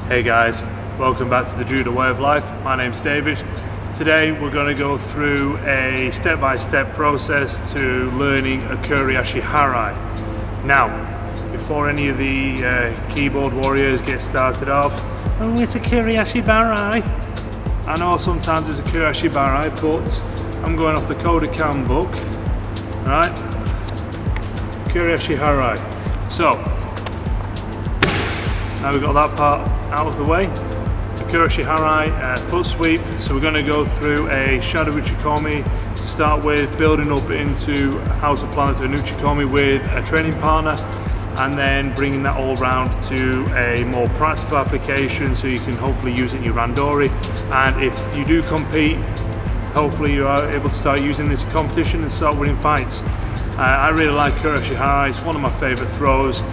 Hey guys, welcome back to the Judo way of life. My name's David. Today we're going to go through a step-by-step process to learning Okuri Ashi Harai. Now, before any of the keyboard warriors get started off, oh, it's Okuri Ashi Harai. I know sometimes it's Okuri Ashi Harai, but I'm going off the Kodokan book. Right? Okuri Ashi Harai. So, now we've got that part out of the way. Okuri Ashi Harai, foot sweep. So we're going to go through a shadow uchikomi to start with, building up into how to plan it to an uchikomi with a training partner, and then bringing that all round to a more practical application so you can hopefully use it in your randori. And if you do compete, hopefully you are able to start using this in competition and start winning fights. I really like Okuri Ashi Harai. It's one of my favourite throws.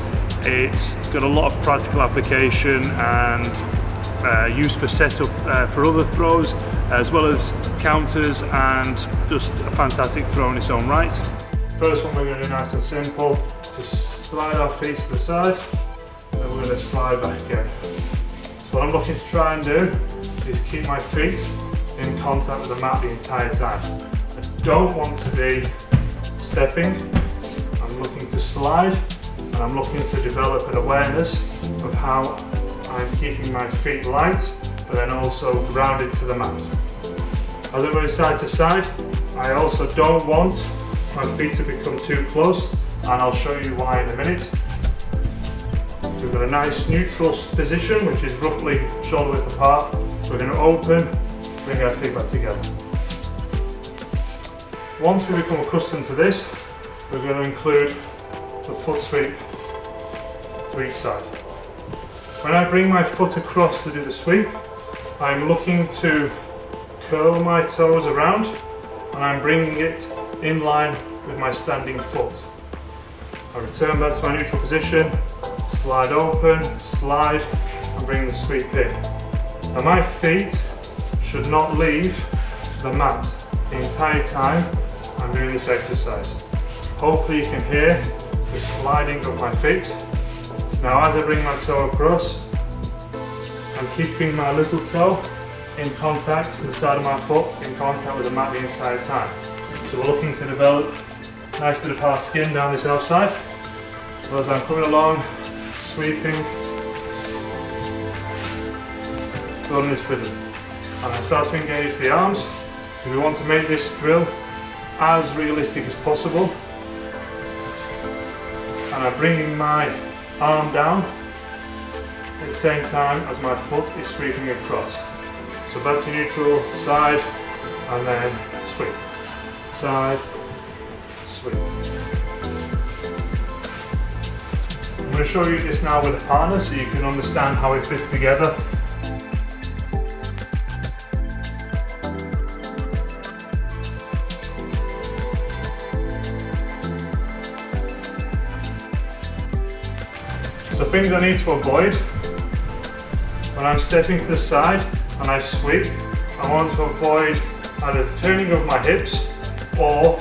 It's got a lot of practical application and use for setup for other throws, as well as counters, and just a fantastic throw in its own right. First one we're going to do nice and simple. Just slide our feet to the side, and we're going to slide back again. So what I'm looking to try and do is keep my feet in contact with the mat the entire time. I don't want to be stepping. I'm looking to slide. And I'm looking to develop an awareness of how I'm keeping my feet light, but then also grounded to the mat. As I'm going side to side, I also don't want my feet to become too close, and I'll show you why in a minute. We've got a nice neutral position, which is roughly shoulder width apart. We're going to open, bring our feet back together. Once we become accustomed to this, we're going to include the foot sweep to each side. When I bring my foot across to do the sweep, I'm looking to curl my toes around, and I'm bringing it in line with my standing foot. I return back to my neutral position, slide open, slide, and bring the sweep in. Now my feet should not leave the mat the entire time I'm doing this exercise. Hopefully you can hear the sliding of my feet. Now as I bring my toe across, I'm keeping my little toe in contact with the side of my foot, in contact with the mat the entire time. So we're looking to develop a nice bit of hard skin down this outside. So as I'm coming along, sweeping, building this rhythm. And I start to engage the arms. So we want to make this drill as realistic as possible. And I'm bringing my arm down at the same time as my foot is sweeping across. So back to neutral, side, and then sweep. Side, sweep. I'm going to show you this now with a partner so you can understand how it fits together. So things I need to avoid when I'm stepping to the side and I sweep, I want to avoid either turning of my hips or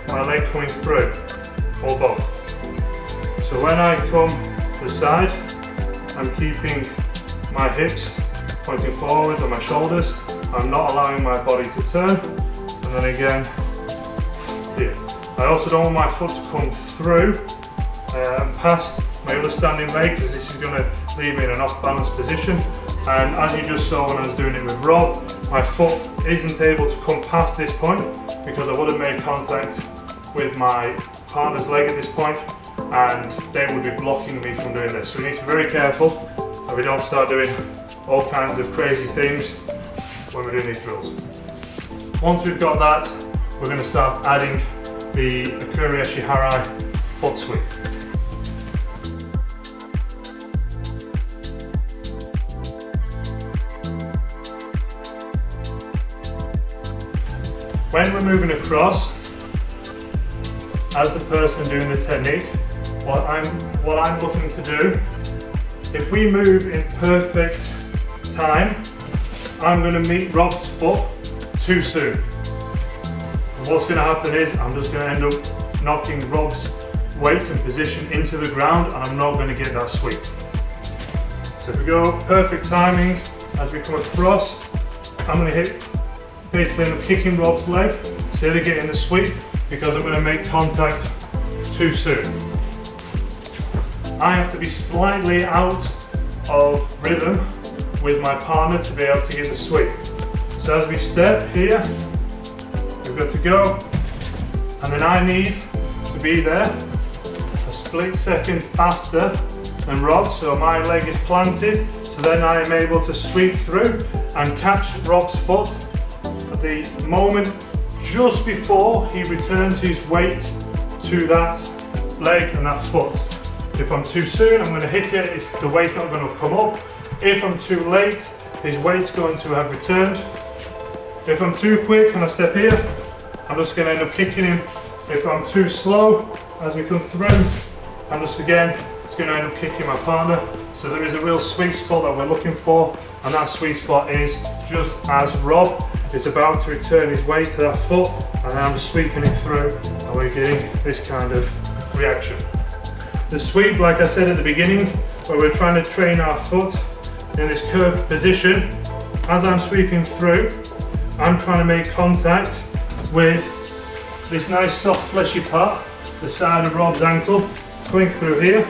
my leg coming through, or both. So when I come to the side, I'm keeping my hips pointing forwards on my shoulders. I'm not allowing my body to turn, and then again here. I also don't want my foot to come through and past my other standing leg, because this is going to leave me in an off-balance position. And as you just saw when I was doing it with Rob, my foot isn't able to come past this point because I would have made contact with my partner's leg at this point, and they would be blocking me from doing this. So we need to be very careful that we don't start doing all kinds of crazy things when we're doing these drills. Once we've got that, we're going to start adding the Okuri Ashi Harai foot sweep. When we're moving across, as the person doing the technique, what I'm looking to do, if we move in perfect time, I'm going to meet Rob's foot too soon. And what's going to happen is I'm just going to end up knocking Rob's weight and position into the ground, and I'm not going to get that sweep. So So if we go perfect timing as we come across, I'm going to hit, basically I'm kicking Rob's leg instead of getting the sweep because I'm going to make contact too soon. I have to be slightly out of rhythm with my partner to be able to get the sweep. So as we step here, we've got to go, and then I need to be there a split second faster than Rob, so my leg is planted, so then I am able to sweep through and catch Rob's foot at the moment just before he returns his weight to that leg and that foot. If I'm too soon, I'm going to hit it, the weight's not going to come up. If I'm too late, his weight's going to have returned. If I'm too quick and I step here, I'm just going to end up kicking him. If I'm too slow, as we come through, I'm just again, it's going to end up kicking my partner. So there is a real sweet spot that we're looking for, and that sweet spot is just as Rob is about to return his weight to that foot, and I'm sweeping it through, and we're getting this kind of reaction. The sweep, like I said at the beginning, where we're trying to train our foot in this curved position, as I'm sweeping through, I'm trying to make contact with this nice soft fleshy part, the side of Rob's ankle, going through here,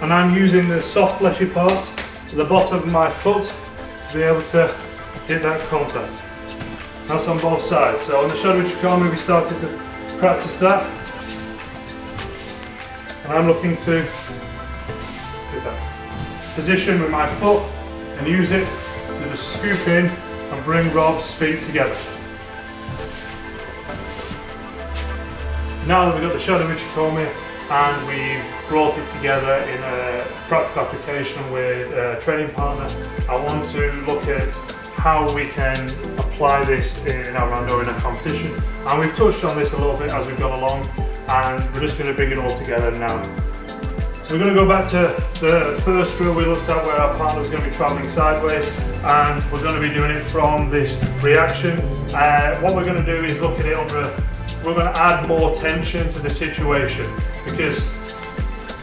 and I'm using the soft fleshy part to the bottom of my foot to be able to get that contact. That's on both sides. So on the Shadow uchikomi we started to practice that, and I'm looking to get that position with my foot and use it to just scoop in and bring Rob's feet together. Now that we've got the Shadow uchikomi and we've brought it together in a practical application with a training partner, I want to look at how we can apply this in our randori in a competition. And we've touched on this a little bit as we've gone along, and we're just going to bring it all together now. So we're going to go back to the first drill we looked at where our partner was going to be travelling sideways, and we're going to be doing it from this reaction. What we're going to do is look at it we're going to add more tension to the situation, because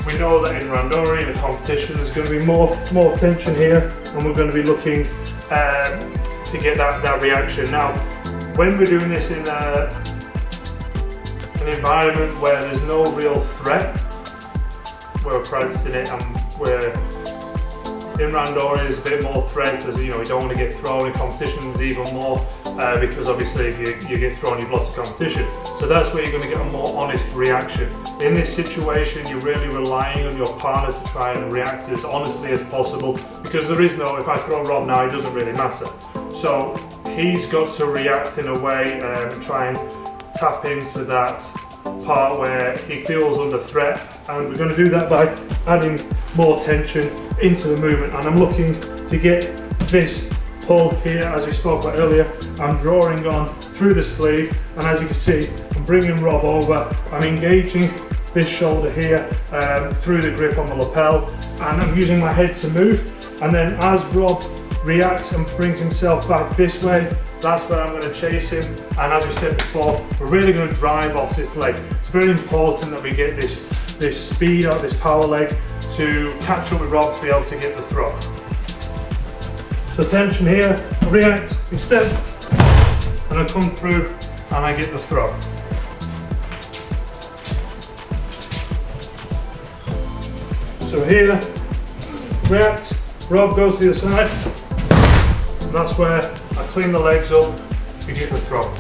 we know that in randori, in a competition, there's going to be more tension here, and we're going to be looking to get that reaction. Now, when we're doing this in an environment where there's no real threat, we're practicing it, and we're in randori there's a bit more threat, as you know, we don't want to get thrown. In competitions even more, because obviously if you get thrown, you've lost the competition. So that's where you're going to get a more honest reaction. In this situation, you're really relying on your partner to try and react as honestly as possible, because there is no, if I throw Rob now, it doesn't really matter. So he's got to react in a way and try and tap into that part where he feels under threat, and we're going to do that by adding more tension into the movement. And I'm looking to get this pull here, as we spoke about earlier. I'm drawing on through the sleeve, and as you can see, I'm bringing Rob over. I'm engaging this shoulder here through the grip on the lapel, and I'm using my head to move. And then as Rob reacts and brings himself back this way, that's where I'm going to chase him. And as we said before, we're really going to drive off this leg. It's very important that we get this speed out, this power leg, to catch up with Rob to be able to get the throw. So tension here, I react, we step, and I come through and I get the throw. So here, react, Rob goes to the other side, and that's where I clean the legs up to get the throw.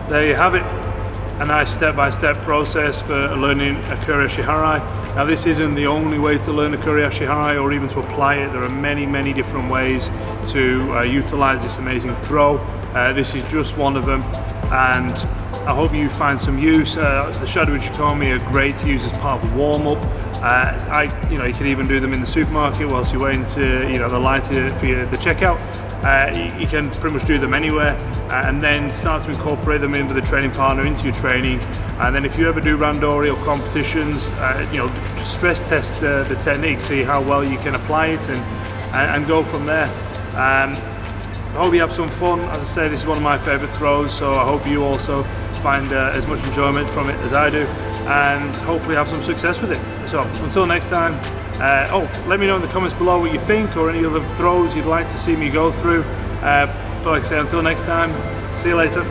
There you have it. a nice step-by-step process for learning Okuri Ashi Harai. Now this isn't the only way to learn Okuri Ashi Harai or even to apply it. There are many different ways to utilize this amazing throw. This is just one of them, and I hope you find some use. The shadow uchikomi are great to use as part of a warm-up. You can even do them in the supermarket whilst you're waiting to, the line for the checkout. You can pretty much do them anywhere, and then start to incorporate them in with a training partner into your training. And then if you ever do randori or competitions, just stress test the technique, see how well you can apply it, and go from there. I hope you have some fun. As I say, this is one of my favourite throws, so I hope you also find as much enjoyment from it as I do, and hopefully have some success with it. So until next time, let me know in the comments below what you think, or any other throws you'd like to see me go through. But like I say, until next time, see you later.